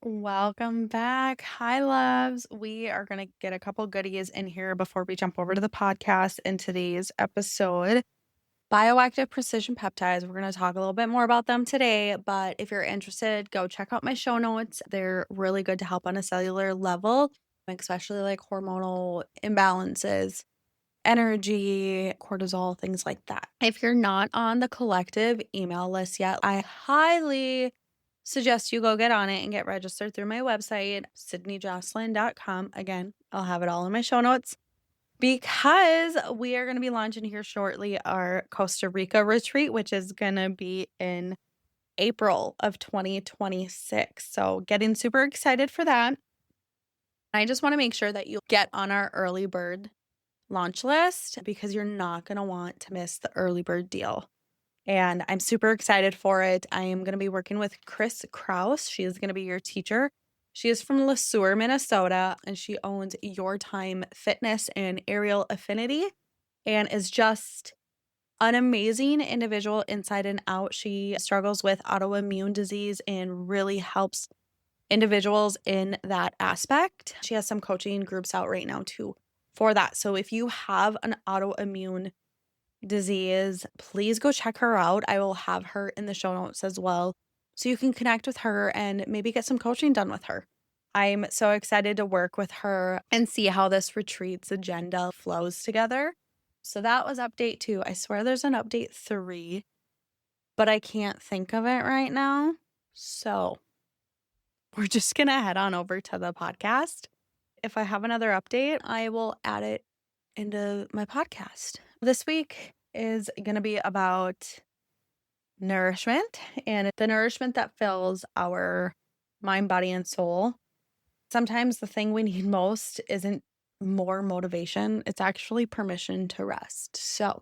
Welcome back. Hi, loves. We are going to get a couple goodies in here before we jump over to the podcast in today's episode. Bioactive precision peptides. We're going to talk a little bit more about them today, but if you're interested, go check out my show notes. They're really good to help on a cellular level, especially like hormonal imbalances, energy, cortisol, things like that. If you're not on the collective email list yet, I highly suggest you go get on it and get registered through my website, cydniejocelyn.com. Again, I'll have it all in my show notes because we are going to be launching here shortly our Costa Rica retreat, which is going to be in April of 2026. So getting super excited for that. I just want to make sure that you get on our early bird launch list because you're not going to want to miss the early bird deal. And I'm super excited for it. I am going to be working with Chris Kraus. She is going to be your teacher. She is from LeSueur, Minnesota, and she owns Your Time Fitness and Aerial Affinity and is just an amazing individual inside and out. She struggles with autoimmune disease and really helps individuals in that aspect. She has some coaching groups out right now too for that. So if you have an autoimmune disease, please go check her out. I will have her in the show notes as well so you can connect with her and maybe get some coaching done with her. I'm so excited to work with her and see how this retreat's agenda flows together. So that was update 2. I swear there's an update 3, but I can't think of it right now. So we're just going to head on over to the podcast. If I have another update, I will add it into my podcast. This week is going to be about nourishment and the nourishment that fills our mind, body, and soul. Sometimes the thing we need most isn't more motivation, it's actually permission to rest. So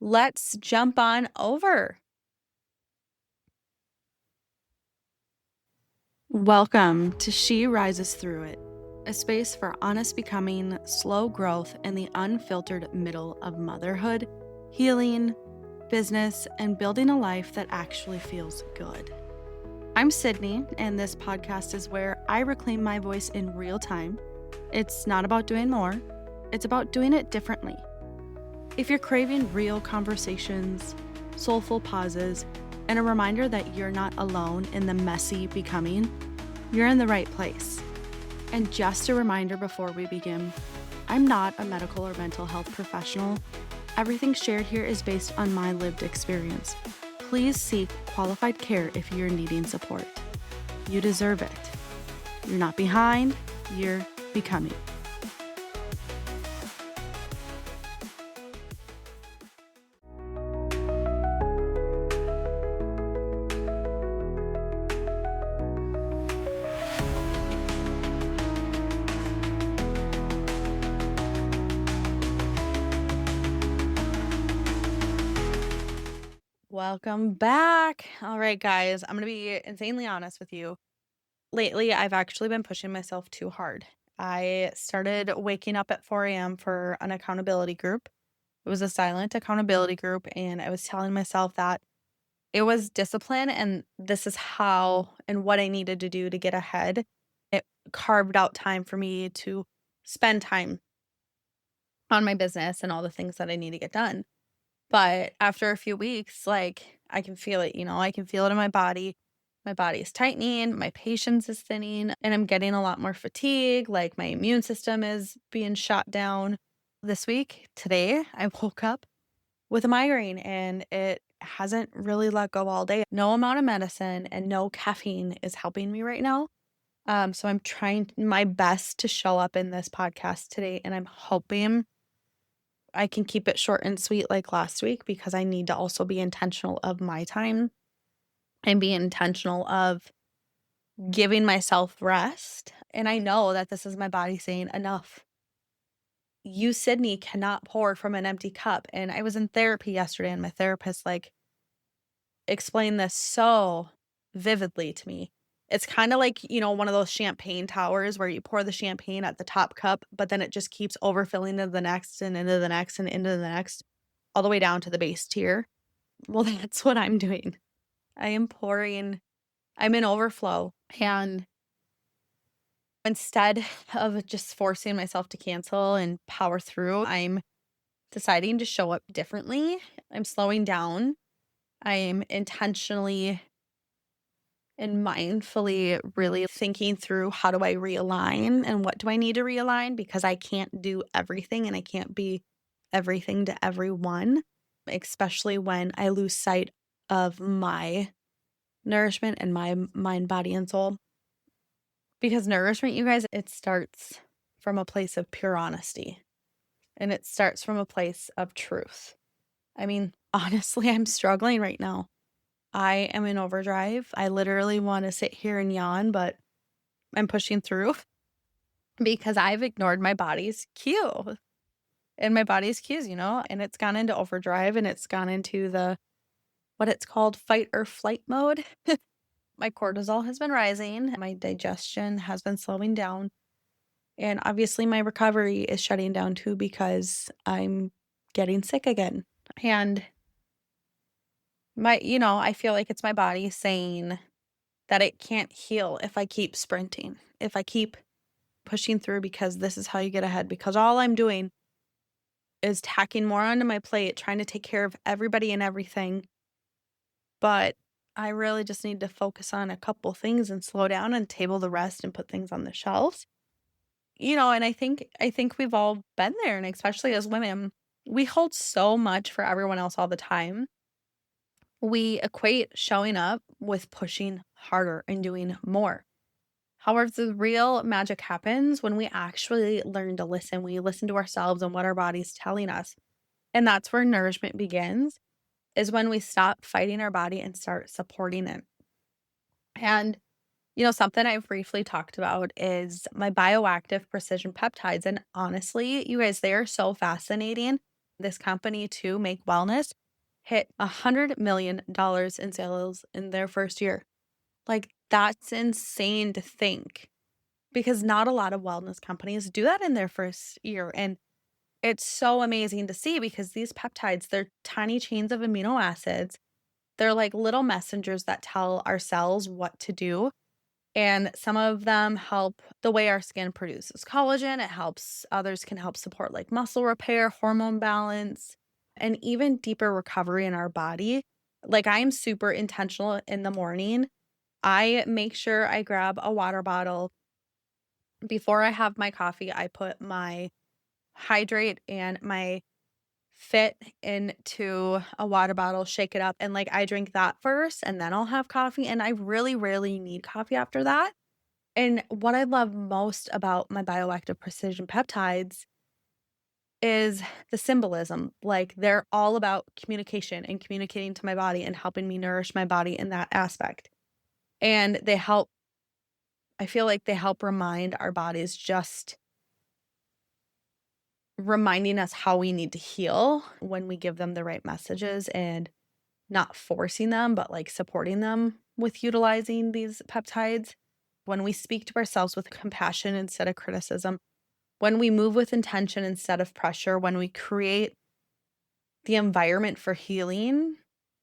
let's jump on over. Welcome to She Rises Through It, a space for honest becoming, slow growth, and the unfiltered middle of motherhood, healing, business, and building a life that actually feels good. I'm Cydnie, and this podcast is where I reclaim my voice in real time. It's not about doing more, it's about doing it differently. If you're craving real conversations, soulful pauses, and a reminder that you're not alone in the messy becoming, you're in the right place. And just a reminder before we begin, I'm not a medical or mental health professional. Everything shared here is based on my lived experience. Please seek qualified care if you're needing support. You deserve it. You're not behind, you're becoming. Welcome back. All right, guys, I'm going to be insanely honest with you. Lately, I've actually been pushing myself too hard. I started waking up at 4 a.m. for an accountability group. It was a silent accountability group, and I was telling myself that it was discipline and this is how and what I needed to do to get ahead. It carved out time for me to spend time on my business and all the things that I need to get done. But after a few weeks, like I can feel it, I can feel it in my body. My body is tightening, my patience is thinning, and I'm getting a lot more fatigue. Like my immune system is being shot down. This week, today, I woke up with a migraine and it hasn't really let go all day. No amount of medicine and no caffeine is helping me right now. So I'm trying my best to show up in this podcast today, and I'm hoping I can keep it short and sweet like last week because I need to also be intentional of my time and be intentional of giving myself rest. And I know that this is my body saying enough. You, Cydnie, cannot pour from an empty cup. And I was in therapy yesterday and my therapist explained this so vividly to me. It's kind of like, one of those champagne towers where you pour the champagne at the top cup, but then it just keeps overfilling into the next and into the next and into the next, all the way down to the base tier. Well, that's what I'm doing. I'm in overflow. And Instead of just forcing myself to cancel and power through, I'm deciding to show up differently. I'm slowing down. I'm intentionally and mindfully really thinking through, how do I realign and what do I need to realign, because I can't do everything and I can't be everything to everyone, especially when I lose sight of my nourishment and my mind, body, and soul. Because nourishment, you guys, it starts from a place of pure honesty and it starts from a place of truth. I mean, honestly, I'm struggling right now. I am in overdrive. I literally want to sit here and yawn, but I'm pushing through because I've ignored my body's cue and my body's cues, and it's gone into overdrive and it's gone into what it's called fight or flight mode. My cortisol has been rising. My digestion has been slowing down. And obviously my recovery is shutting down too because I'm getting sick again. And I feel like it's my body saying that it can't heal if I keep sprinting, if I keep pushing through, because this is how you get ahead. Because all I'm doing is tacking more onto my plate, trying to take care of everybody and everything. But I really just need to focus on a couple things and slow down and table the rest and put things on the shelves. And I think we've all been there, and especially as women, we hold so much for everyone else all the time. We equate showing up with pushing harder and doing more. However, the real magic happens when we actually learn to listen. We listen to ourselves and what our body's telling us. And that's where nourishment begins, is when we stop fighting our body and start supporting it. And, something I've briefly talked about is my bioactive precision peptides. And honestly, you guys, they are so fascinating. This company, to make wellness, hit $100 million in sales in their first year. Like, that's insane to think, because not a lot of wellness companies do that in their first year. And it's so amazing to see, because these peptides, they're tiny chains of amino acids. They're like little messengers that tell our cells what to do. And some of them help the way our skin produces collagen. It helps, others can help support like muscle repair, hormone balance, and even deeper recovery in our body. Like, I'm super intentional in the morning. I make sure I grab a water bottle. Before I have my coffee, I put my hydrate and my fit into a water bottle, shake it up, and like I drink that first and then I'll have coffee. And I really rarely need coffee after that. And what I love most about my bioactive precision peptides is the symbolism. Like, they're all about communication and communicating to my body and helping me nourish my body in that aspect. And I feel like they help remind our bodies, just reminding us how we need to heal when we give them the right messages, and not forcing them, but like supporting them with utilizing these peptides. When we speak to ourselves with compassion instead of criticism, when we move with intention instead of pressure, when we create the environment for healing,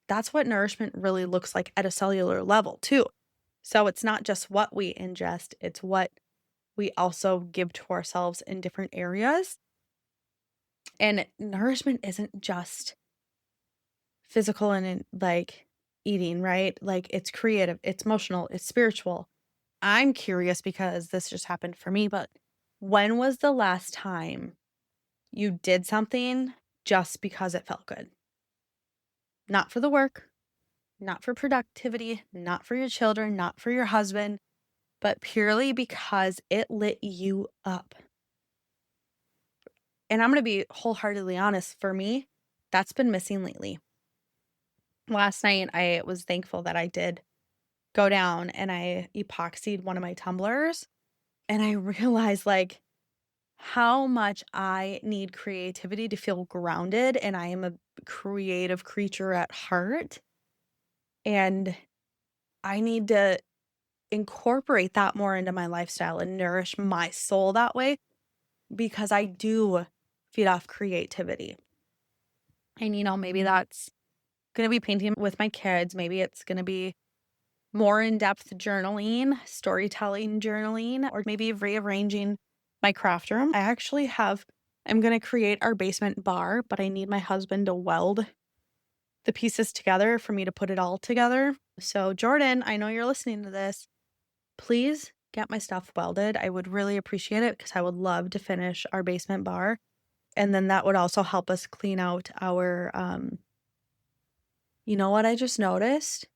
that's what nourishment really looks like at a cellular level too. So it's not just what we ingest, it's what we also give to ourselves in different areas. And nourishment isn't just physical and like eating, right? Like, it's creative, it's emotional, it's spiritual. I'm curious, because this just happened for me, but when was the last time you did something just because it felt good? Not for the work, not for productivity, not for your children, not for your husband, but purely because it lit you up. And I'm going to be wholeheartedly honest, for me, that's been missing lately. Last night, I was thankful that I did go down and I epoxied one of my tumblers. And I realized like how much I need creativity to feel grounded. And I am a creative creature at heart. And I need to incorporate that more into my lifestyle and nourish my soul that way, because I do feed off creativity. And, maybe that's going to be painting with my kids. Maybe it's going to be more in-depth journaling, storytelling journaling, or maybe rearranging my craft room. I'm going to create our basement bar, but I need my husband to weld the pieces together for me to put it all together. So Jordan, I know you're listening to this. Please get my stuff welded. I would really appreciate it because I would love to finish our basement bar. And then that would also help us clean out our, you know what I just noticed?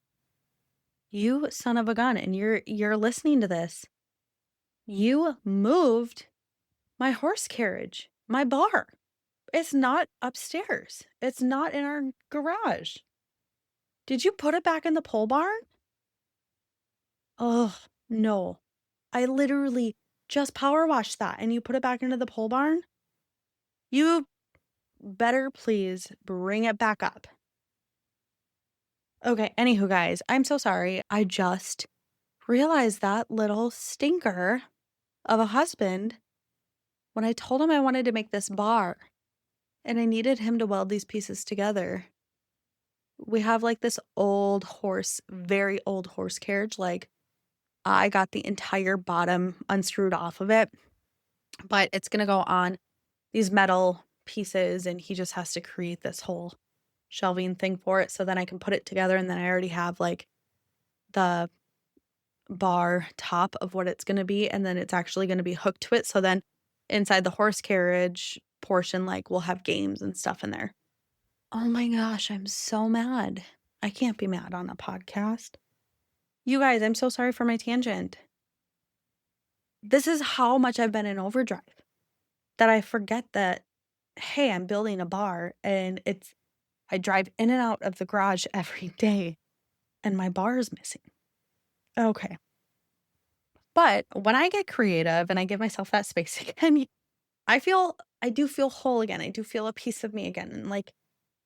You son of a gun, and you're listening to this. You moved my horse carriage, my bar. It's not upstairs. It's not in our garage. Did you put it back in the pole barn? Oh, no. I literally just power washed that and you put it back into the pole barn? You better please bring it back up. Okay, anywho, guys, I'm so sorry. I just realized that little stinker of a husband when I told him I wanted to make this bar and I needed him to weld these pieces together. We have like this very old horse carriage. Like, I got the entire bottom unscrewed off of it, but it's going to go on these metal pieces and he just has to create this whole shelving thing for it so then I can put it together, and then I already have like the bar top of what it's going to be, and then it's actually going to be hooked to it, so then inside the horse carriage portion, like, we'll have games and stuff in there. Oh my gosh, I'm so mad. I can't be mad on a podcast. You guys, I'm so sorry for my tangent. This is how much I've been in overdrive that I forget that, hey, I'm building a bar and I drive in and out of the garage every day and my bar is missing. Okay. But when I get creative and I give myself that space again, I do feel whole again. I do feel a piece of me again, and like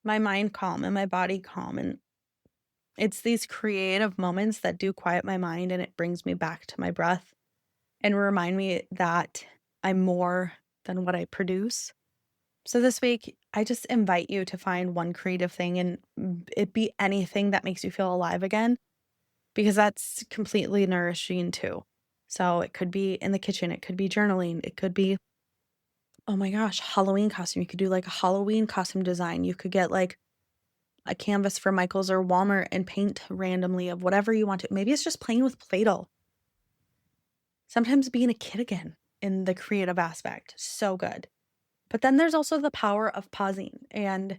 my mind calm and my body calm. And it's these creative moments that do quiet my mind, and it brings me back to my breath and remind me that I'm more than what I produce. So this week, I just invite you to find one creative thing, and it be anything that makes you feel alive again, because that's completely nourishing too. So it could be in the kitchen, it could be journaling, it could be, oh my gosh, Halloween costume. You could do like a Halloween costume design. You could get like a canvas from Michael's or Walmart and paint randomly of whatever you want to. Maybe it's just playing with Play-Doh. Sometimes being a kid again in the creative aspect. So good. But then there's also the power of pausing, and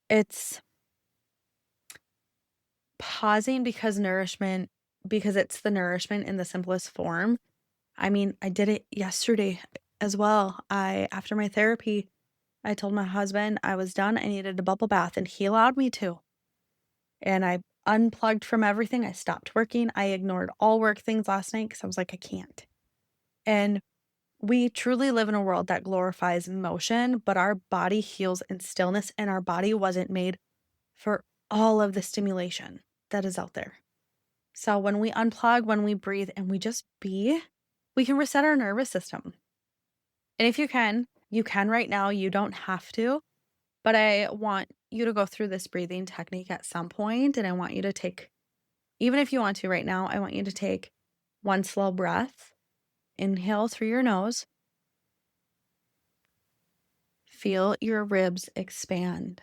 it's pausing because it's the nourishment in the simplest form. I mean, I did it yesterday as well. After my therapy, I told my husband I was done. I needed a bubble bath, and he allowed me to. And I unplugged from everything. I stopped working. I ignored all work things last night because I was like, I can't. And we truly live in a world that glorifies motion, but our body heals in stillness, and our body wasn't made for all of the stimulation that is out there. So when we unplug, when we breathe, and we just be, we can reset our nervous system. And if you can right now. You don't have to, but I want you to go through this breathing technique at some point, and I want you to take, even if you want to right now, I want you to take one slow breath. Inhale through your nose. Feel your ribs expand.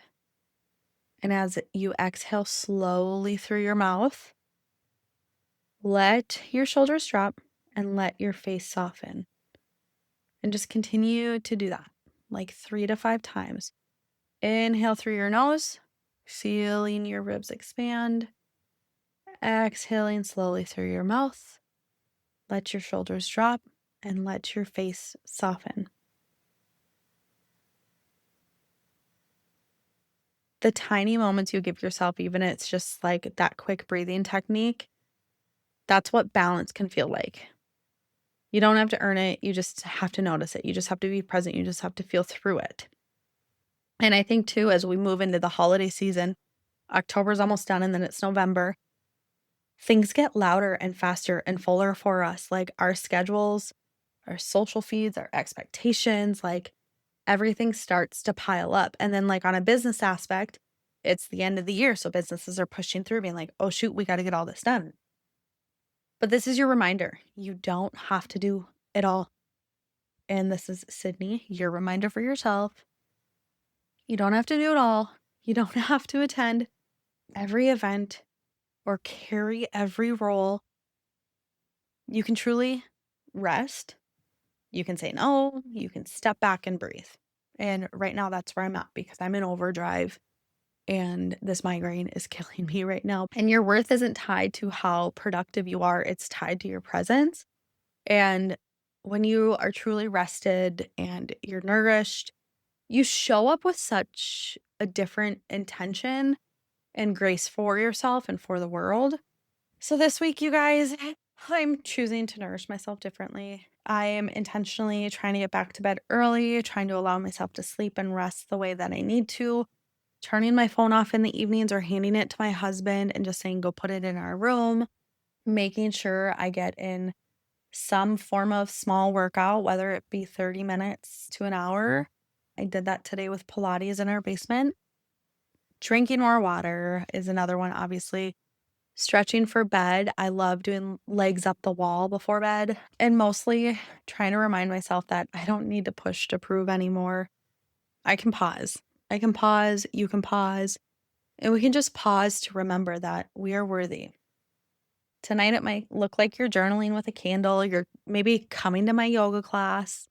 And as you exhale slowly through your mouth, let your shoulders drop and let your face soften. And just continue to do that like 3 to 5 times. Inhale through your nose, feeling your ribs expand. Exhaling slowly through your mouth. Let your shoulders drop and let your face soften. The tiny moments you give yourself, even if it's just like that quick breathing technique, that's what balance can feel like. You don't have to earn it. You just have to notice it. You just have to be present. You just have to feel through it. And I think too, as we move into the holiday season, October's almost done and then it's November, things get louder and faster and fuller for us. Like our schedules, our social feeds, our expectations, like everything starts to pile up. And then like on a business aspect, it's the end of the year, so businesses are pushing through being like, oh shoot, we got to get all this done. But this is your reminder. You don't have to do it all. And this is Cydnie, your reminder for yourself. You don't have to do it all. You don't have to attend every event or carry every role. You can truly rest. You can say no. You can step back and breathe. And right now that's where I'm at because I'm in overdrive and this migraine is killing me right now. And your worth isn't tied to how productive you are. It's tied to your presence. And when you are truly rested and you're nourished, you show up with such a different intention and grace for yourself and for the world. So this week, you guys, I'm choosing to nourish myself differently. I am intentionally trying to get back to bed early, trying to allow myself to sleep and rest the way that I need to, turning my phone off in the evenings or handing it to my husband and just saying, go put it in our room, making sure I get in some form of small workout, whether it be 30 minutes to an hour. I did that today with Pilates in our basement. Drinking more water is another one, obviously. Stretching for bed. I love doing legs up the wall before bed. And mostly trying to remind myself that I don't need to push to prove anymore. I can pause. I can pause. You can pause. And we can just pause to remember that we are worthy. Tonight, it might look like you're journaling with a candle. You're maybe coming to my yoga class,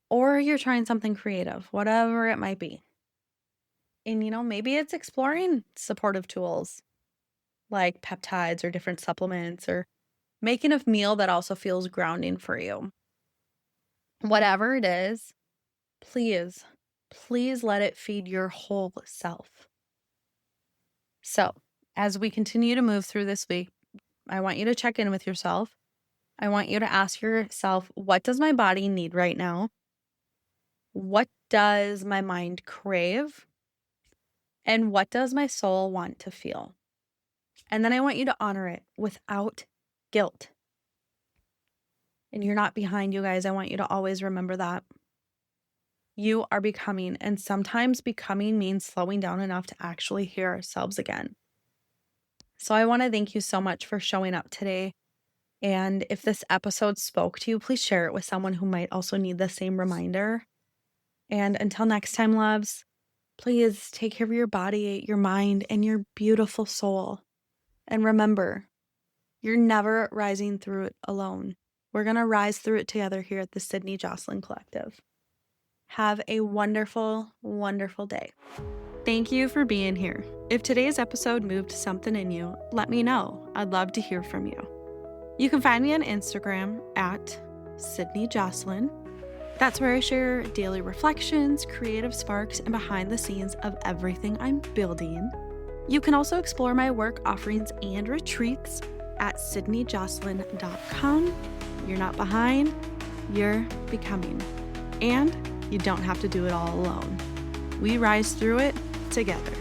or you're trying something creative, whatever it might be. And, maybe it's exploring supportive tools like peptides or different supplements, or making a meal that also feels grounding for you. Whatever it is, please let it feed your whole self. So, as we continue to move through this week, I want you to check in with yourself. I want you to ask yourself, what does my body need right now? What does my mind crave? And what does my soul want to feel? And then I want you to honor it without guilt. And you're not behind, you guys. I want you to always remember that. You are becoming, and sometimes becoming means slowing down enough to actually hear ourselves again. So I want to thank you so much for showing up today. And if this episode spoke to you, please share it with someone who might also need the same reminder. And until next time, loves, please take care of your body, your mind, and your beautiful soul. And remember, you're never rising through it alone. We're going to rise through it together here at the Cydnie Jocelyn Collective. Have a wonderful, wonderful day. Thank you for being here. If today's episode moved something in you, let me know. I'd love to hear from you. You can find me on Instagram at Cydnie Jocelyn. That's where I share daily reflections, creative sparks, and behind the scenes of everything I'm building. You can also explore my work offerings and retreats at cydniejocelyn.com. You're not behind, you're becoming. And you don't have to do it all alone. We rise through it together.